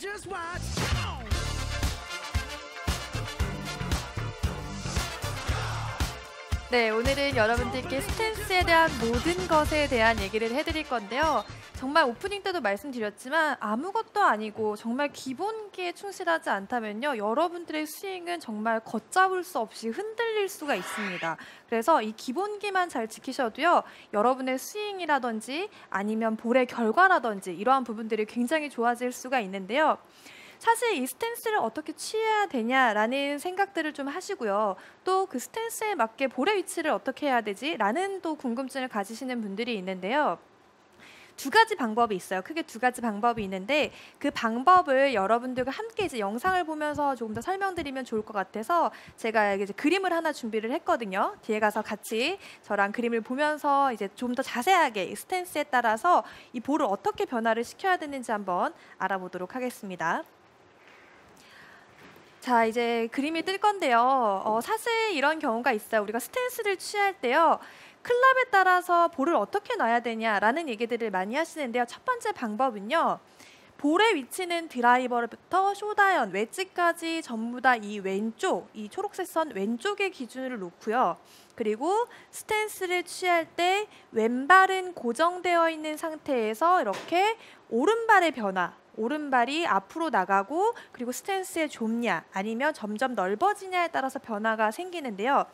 just watch. 네, 오늘은 여러분들께 스탠스에 대한 모든 것에 대한 얘기를 해드릴 건데요. 정말 오프닝 때도 말씀드렸지만 아무것도 아니고 정말 기본기에 충실하지 않다면요. 여러분들의 스윙은 정말 걷잡을 수 없이 흔들릴 수가 있습니다. 그래서 이 기본기만 잘 지키셔도요. 여러분의 스윙이라든지 아니면 볼의 결과라든지 이러한 부분들이 굉장히 좋아질 수가 있는데요. 사실 이 스탠스를 어떻게 취해야 되냐라는 생각들을 좀 하시고요. 또 그 스탠스에 맞게 볼의 위치를 어떻게 해야 되지라는 또 궁금증을 가지시는 분들이 있는데요. 두 가지 방법이 있어요. 크게 두 가지 방법이 있는데 그 방법을 여러분들과 함께 이제 영상을 보면서 조금 더 설명드리면 좋을 것 같아서 제가 이제 그림을 하나 준비를 했거든요. 뒤에 가서 같이 저랑 그림을 보면서 이제 좀 더 자세하게 이 스탠스에 따라서 이 볼을 어떻게 변화를 시켜야 되는지 한번 알아보도록 하겠습니다. 자, 이제 그림이 뜰 건데요. 사실 이런 경우가 있어요. 우리가 스탠스를 취할 때요. 클럽에 따라서 볼을 어떻게 놔야 되냐라는 얘기들을 많이 하시는데요. 첫 번째 방법은요. 볼의 위치는 드라이버부터 숏아이언, 웨지까지 전부 다 이 왼쪽, 이 초록색 선 왼쪽의 기준을 놓고요. 그리고 스탠스를 취할 때 왼발은 고정되어 있는 상태에서 이렇게 오른발의 변화, 오른발이 앞으로 나가고 그리고 스탠스의 좁냐 아니면 점점 넓어지냐에 따라서 변화가 생기는데요.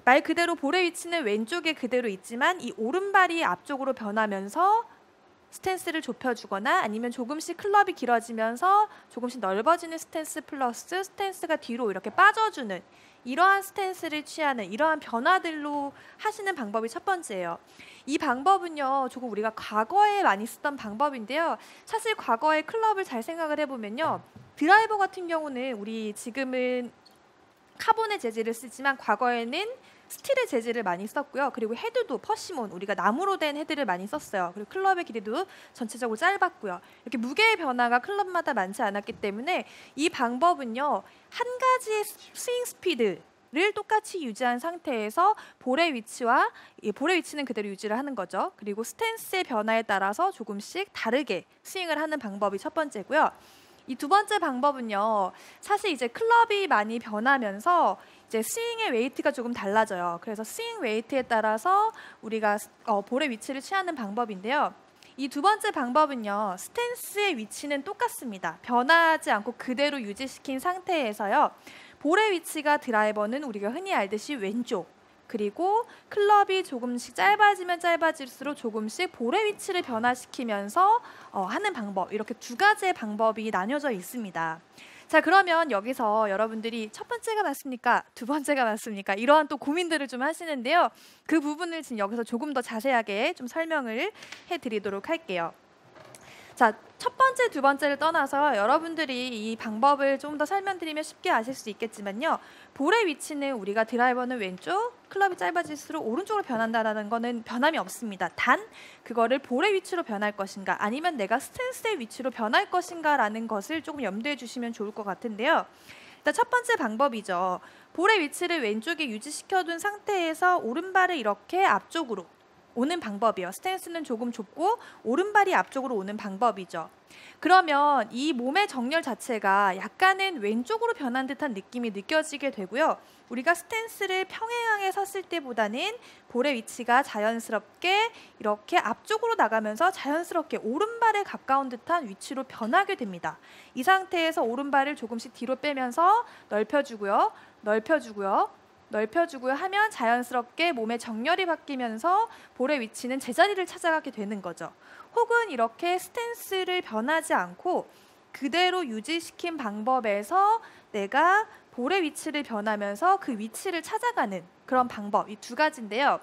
말 그대로 볼의 위치는 왼쪽에 그대로 있지만 이 오른발이 앞쪽으로 변하면서 스탠스를 좁혀주거나 아니면 조금씩 클럽이 길어지면서 조금씩 넓어지는 스탠스 플러스 스탠스가 뒤로 이렇게 빠져주는 이러한 스탠스를 취하는 이러한 변화들로 하시는 방법이 첫 번째예요. 이 방법은요, 조금 우리가 과거에 많이 쓰던 방법인데요. 사실 과거에 클럽을 잘 생각을 해보면요. 드라이버 같은 경우는 우리 지금은 카본의 재질을 쓰지만 과거에는 스틸의 재질을 많이 썼고요. 그리고 헤드도 퍼시몬, 우리가 나무로 된 헤드를 많이 썼어요. 그리고 클럽의 길이도 전체적으로 짧았고요. 이렇게 무게의 변화가 클럽마다 많지 않았기 때문에 이 방법은요. 한 가지의 스윙 스피드를 똑같이 유지한 상태에서 볼의 위치와 볼의 위치는 그대로 유지를 하는 거죠. 그리고 스탠스의 변화에 따라서 조금씩 다르게 스윙을 하는 방법이 첫 번째고요. 이 두 번째 방법은요. 사실 이제 클럽이 많이 변하면서 이제 스윙의 웨이트가 조금 달라져요. 그래서 스윙 웨이트에 따라서 우리가 볼의 위치를 취하는 방법인데요. 이 두 번째 방법은요. 스탠스의 위치는 똑같습니다. 변하지 않고 그대로 유지시킨 상태에서요. 볼의 위치가 드라이버는 우리가 흔히 알듯이 왼쪽, 그리고 클럽이 조금씩 짧아지면 짧아질수록 조금씩 볼의 위치를 변화시키면서 하는 방법, 이렇게 두 가지의 방법이 나뉘어져 있습니다. 자, 그러면 여기서 여러분들이 첫 번째가 맞습니까? 두 번째가 맞습니까? 이러한 또 고민들을 좀 하시는데요. 그 부분을 지금 여기서 조금 더 자세하게 좀 설명을 해드리도록 할게요. 자, 첫 번째, 두 번째를 떠나서 여러분들이 이 방법을 좀 더 설명드리면 쉽게 아실 수 있겠지만요. 볼의 위치는 우리가 드라이버는 왼쪽, 클럽이 짧아질수록 오른쪽으로 변한다는 거는 변함이 없습니다. 단 그거를 볼의 위치로 변할 것인가 아니면 내가 스탠스의 위치로 변할 것인가라는 것을 조금 염두에 주시면 좋을 것 같은데요. 일단 첫 번째 방법이죠. 볼의 위치를 왼쪽에 유지시켜둔 상태에서 오른발을 이렇게 앞쪽으로 오는 방법이에요. 스탠스는 조금 좁고 오른발이 앞쪽으로 오는 방법이죠. 그러면 이 몸의 정렬 자체가 약간은 왼쪽으로 변한 듯한 느낌이 느껴지게 되고요. 우리가 스탠스를 평행하게 섰을 때보다는 볼의 위치가 자연스럽게 이렇게 앞쪽으로 나가면서 자연스럽게 오른발에 가까운 듯한 위치로 변하게 됩니다. 이 상태에서 오른발을 조금씩 뒤로 빼면서 넓혀주고요. 넓혀주고요 하면 자연스럽게 몸의 정렬이 바뀌면서 볼의 위치는 제자리를 찾아가게 되는 거죠. 혹은 이렇게 스탠스를 변하지 않고 그대로 유지시킨 방법에서 내가 볼의 위치를 변하면서 그 위치를 찾아가는 그런 방법, 이 두 가지인데요.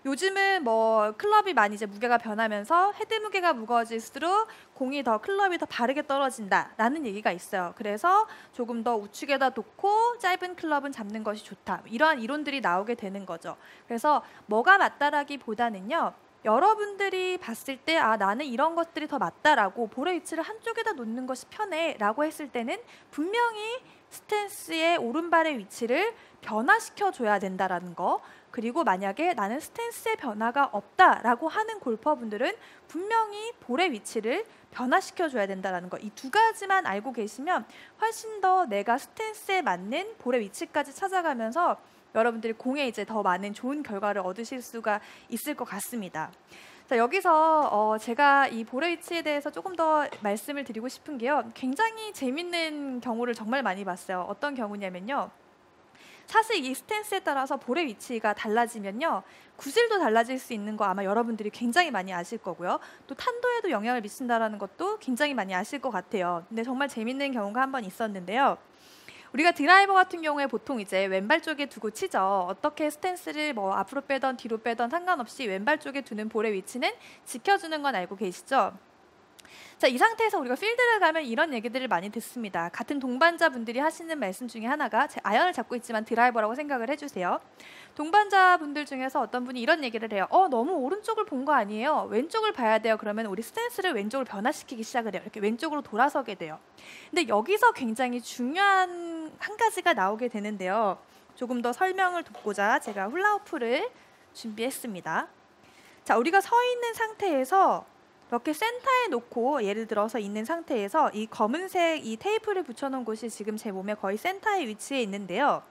요즘은 뭐 클럽이 많이 이제 무게가 변하면서 헤드 무게가 무거워질수록 공이 더 클럽이 더 바르게 떨어진다라는 얘기가 있어요. 그래서 조금 더 우측에다 놓고 짧은 클럽은 잡는 것이 좋다. 이러한 이론들이 나오게 되는 거죠. 그래서 뭐가 맞다라기보다는요. 여러분들이 봤을 때 아 나는 이런 것들이 더 맞다라고 볼의 위치를 한쪽에다 놓는 것이 편해라고 했을 때는 분명히 스탠스의 오른발의 위치를 변화시켜줘야 된다라는 거, 그리고 만약에 나는 스탠스의 변화가 없다라고 하는 골퍼분들은 분명히 볼의 위치를 변화시켜줘야 된다는 거. 이 두 가지만 알고 계시면 훨씬 더 내가 스탠스에 맞는 볼의 위치까지 찾아가면서 여러분들이 공에 이제 더 많은 좋은 결과를 얻으실 수가 있을 것 같습니다. 자, 여기서 제가 이 볼의 위치에 대해서 조금 더 말씀을 드리고 싶은 게요. 굉장히 재밌는 경우를 정말 많이 봤어요. 어떤 경우냐면요. 사실 이 스탠스에 따라서 볼의 위치가 달라지면요. 구질도 달라질 수 있는 거 아마 여러분들이 굉장히 많이 아실 거고요. 또 탄도에도 영향을 미친다는 것도 굉장히 많이 아실 것 같아요. 근데 정말 재밌는 경우가 한 번 있었는데요. 우리가 드라이버 같은 경우에 보통 이제 왼발 쪽에 두고 치죠. 어떻게 스탠스를 뭐 앞으로 빼던 뒤로 빼던 상관없이 왼발 쪽에 두는 볼의 위치는 지켜주는 건 알고 계시죠? 자, 이 상태에서 우리가 필드를 가면 이런 얘기들을 많이 듣습니다. 같은 동반자분들이 하시는 말씀 중에 하나가, 제 아이언을 잡고 있지만 드라이버라고 생각을 해주세요. 동반자분들 중에서 어떤 분이 이런 얘기를 해요. 너무 오른쪽을 본 거 아니에요? 왼쪽을 봐야 돼요. 그러면 우리 스탠스를 왼쪽으로 변화시키기 시작을 해요. 이렇게 왼쪽으로 돌아서게 돼요. 근데 여기서 굉장히 중요한 한 가지가 나오게 되는데요. 조금 더 설명을 돕고자 제가 훌라후프를 준비했습니다. 자, 우리가 서 있는 상태에서 이렇게 센터에 놓고, 예를 들어서 있는 상태에서 이 검은색 이 테이프를 붙여놓은 곳이 지금 제 몸의 거의 센터의 위치에 있는데요.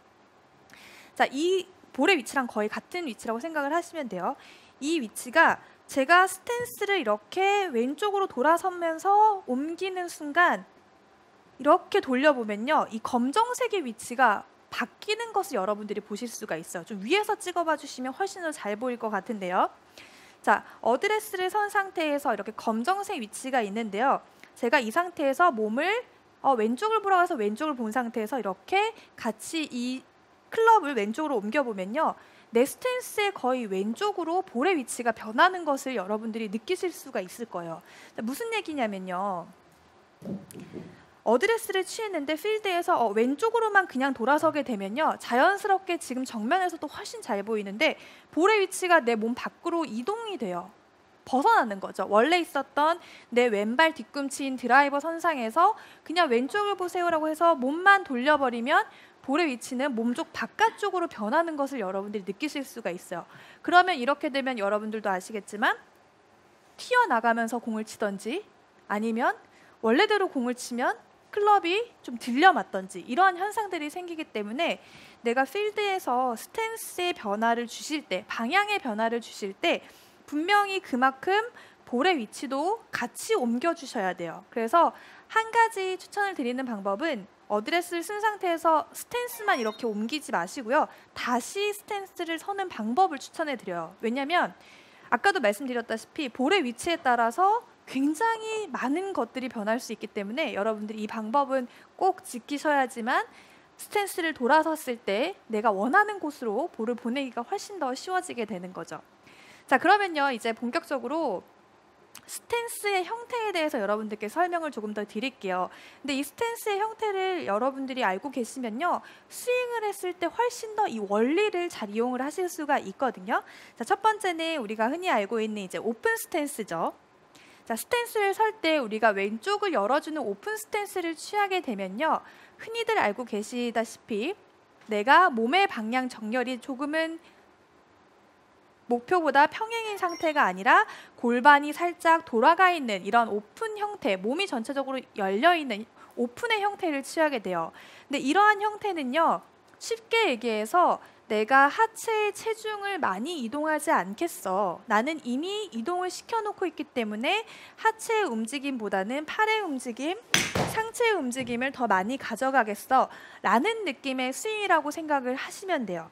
자, 이 볼의 위치랑 거의 같은 위치라고 생각을 하시면 돼요. 이 위치가 제가 스탠스를 이렇게 왼쪽으로 돌아서면서 옮기는 순간 이렇게 돌려보면요. 이 검정색의 위치가 바뀌는 것을 여러분들이 보실 수가 있어요. 좀 위에서 찍어봐 주시면 훨씬 더 잘 보일 것 같은데요. 자, 어드레스를 선 상태에서 이렇게 검정색 위치가 있는데요. 제가 이 상태에서 몸을 왼쪽을 보러 가서 왼쪽을 본 상태에서 이렇게 같이 이 클럽을 왼쪽으로 옮겨보면요. 내 스탠스의 거의 왼쪽으로 볼의 위치가 변하는 것을 여러분들이 느끼실 수가 있을 거예요. 자, 무슨 얘기냐면요. 어드레스를 취했는데 필드에서 왼쪽으로만 그냥 돌아서게 되면요. 자연스럽게 지금 정면에서도 훨씬 잘 보이는데 볼의 위치가 내 몸 밖으로 이동이 돼요. 벗어나는 거죠. 원래 있었던 내 왼발 뒤꿈치인 드라이버 선상에서 그냥 왼쪽을 보세요라고 해서 몸만 돌려버리면 볼의 위치는 몸쪽 바깥쪽으로 변하는 것을 여러분들이 느끼실 수가 있어요. 그러면 이렇게 되면 여러분들도 아시겠지만 튀어나가면서 공을 치던지 아니면 원래대로 공을 치면 클럽이 좀 들려 맞던지 이러한 현상들이 생기기 때문에 내가 필드에서 스탠스의 변화를 주실 때, 방향의 변화를 주실 때 분명히 그만큼 볼의 위치도 같이 옮겨주셔야 돼요. 그래서 한 가지 추천을 드리는 방법은 어드레스를 쓴 상태에서 스탠스만 이렇게 옮기지 마시고요. 다시 스탠스를 서는 방법을 추천해 드려요. 왜냐하면 아까도 말씀드렸다시피 볼의 위치에 따라서 굉장히 많은 것들이 변할 수 있기 때문에 여러분들이 이 방법은 꼭 지키셔야지만 스탠스를 돌아섰을 때 내가 원하는 곳으로 볼을 보내기가 훨씬 더 쉬워지게 되는 거죠. 자, 그러면요. 이제 본격적으로 스탠스의 형태에 대해서 여러분들께 설명을 조금 더 드릴게요. 근데 이 스탠스의 형태를 여러분들이 알고 계시면요. 스윙을 했을 때 훨씬 더 이 원리를 잘 이용을 하실 수가 있거든요. 자, 첫 번째는 우리가 흔히 알고 있는 이제 오픈 스탠스죠. 자, 스탠스를 설 때 우리가 왼쪽을 열어주는 오픈 스탠스를 취하게 되면요. 흔히들 알고 계시다시피 내가 몸의 방향 정렬이 조금은 목표보다 평행인 상태가 아니라 골반이 살짝 돌아가 있는 이런 오픈 형태, 몸이 전체적으로 열려있는 오픈의 형태를 취하게 돼요. 근데 이러한 형태는요. 쉽게 얘기해서 내가 하체의 체중을 많이 이동하지 않겠어. 나는 이미 이동을 시켜놓고 있기 때문에 하체의 움직임보다는 팔의 움직임, 상체의 움직임을 더 많이 가져가겠어 라는 느낌의 스윙이라고 생각을 하시면 돼요.